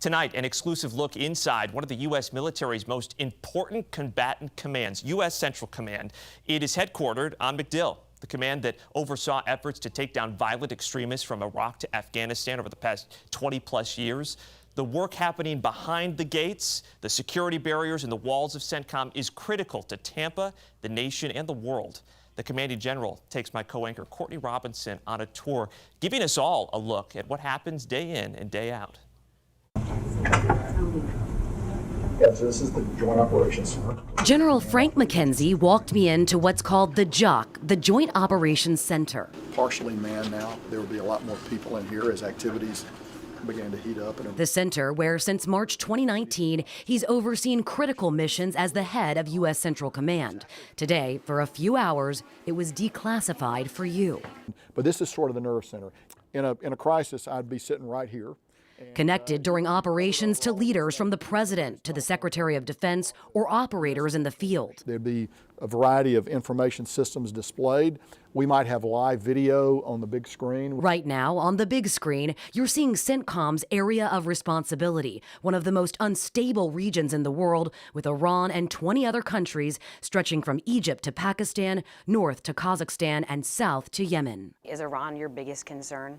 Tonight, an exclusive look inside one of the U.S. military's most important combatant commands, U.S. Central Command. It is headquartered on MacDill, the command that oversaw efforts to take down violent extremists from Iraq to Afghanistan over the past 20-plus years. The work happening behind the gates, the security barriers and the walls of CENTCOM is critical to Tampa, the nation, and the world. The commanding general takes my co-anchor Courtney Robinson on a tour, giving us all a look at what happens day in and day out. Yeah, so this is the Joint Operations Center. General Frank McKenzie walked me into what's called the JOC, the Joint Operations Center. Partially manned now. There will be a lot more people in here as activities began to heat up. The center where since March 2019, he's overseen critical missions as the head of U.S. Central Command. Today, for a few hours, it was declassified for you. But this is sort of the nerve center. In a crisis, I'd be sitting right here. Connected during operations to leaders from the president to the Secretary of Defense or operators in the field. There'd be a variety of information systems displayed. We might have live video on the big screen. Right now, on the big screen, you're seeing CENTCOM's area of responsibility, one of the most unstable regions in the world, with Iran and 20 other countries stretching from Egypt to Pakistan, north to Kazakhstan, and south to Yemen. Is Iran your biggest concern?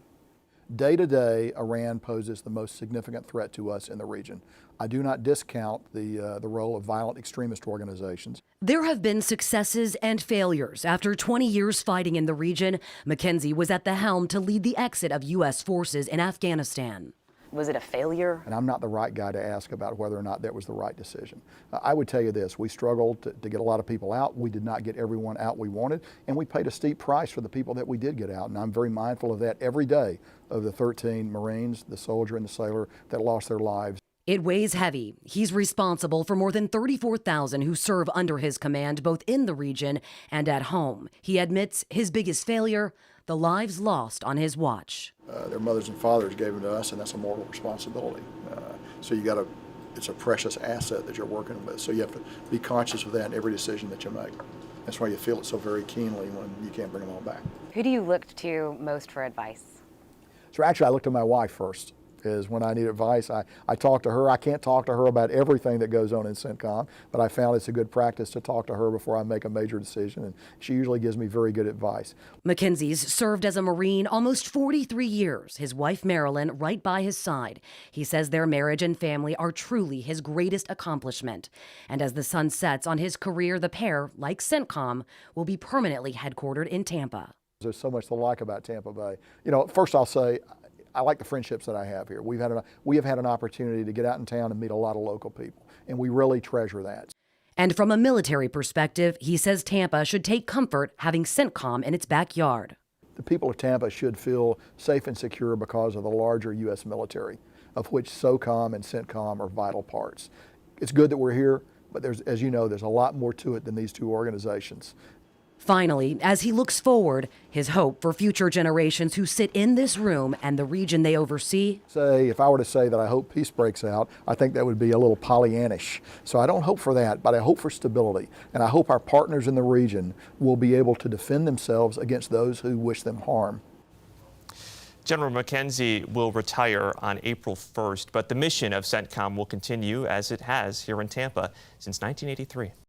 Day to day, Iran poses the most significant threat to us in the region. I do not discount the role of violent extremist organizations. There have been successes and failures. After 20 years fighting in the region, McKenzie was at the helm to lead the exit of U.S. forces in Afghanistan. Was it a failure? And I'm not the right guy to ask about whether or not that was the right decision. I would tell you this, we struggled to get a lot of people out. We did not get everyone out we wanted, and we paid a steep price for the people that we did get out. And I'm very mindful of that every day of the 13 Marines, the soldier and the sailor that lost their lives. It weighs heavy. He's responsible for more than 34,000 who serve under his command, both in the region and at home. He admits his biggest failure, the lives lost on his watch. Their mothers and fathers gave them to us, and that's a moral responsibility. So it's a precious asset that you're working with. So you have to be conscious of that in every decision that you make. That's why you feel it so very keenly when you can't bring them all back. Who do you look to most for advice? So actually, I look to my wife first. Is when I need advice. I talk to her. I can't talk to her about everything that goes on in CENTCOM, but I found it's a good practice to talk to her before I make a major decision, and she usually gives me very good advice. McKenzie's served as a Marine almost 43 years, his wife Marilyn right by his side. He says their marriage and family are truly his greatest accomplishment. And as the sun sets on his career, the pair, like CENTCOM, will be permanently headquartered in Tampa. There's so much to like about Tampa Bay. You know, first I'll say, I like the friendships that I have here. We have had an opportunity to get out in town and meet a lot of local people, and we really treasure that. And from a military perspective, he says Tampa should take comfort having CENTCOM in its backyard. The people of Tampa should feel safe and secure because of the larger U.S. military, of which SOCOM and CENTCOM are vital parts. It's good that we're here, but as you know, there's a lot more to it than these two organizations. Finally, as he looks forward, his hope for future generations who sit in this room and the region they oversee. If I were to say that I hope peace breaks out, I think that would be a little Pollyannish. So I don't hope for that, but I hope for stability. And I hope our partners in the region will be able to defend themselves against those who wish them harm. General McKenzie will retire on April 1st, but the mission of CENTCOM will continue as it has here in Tampa since 1983.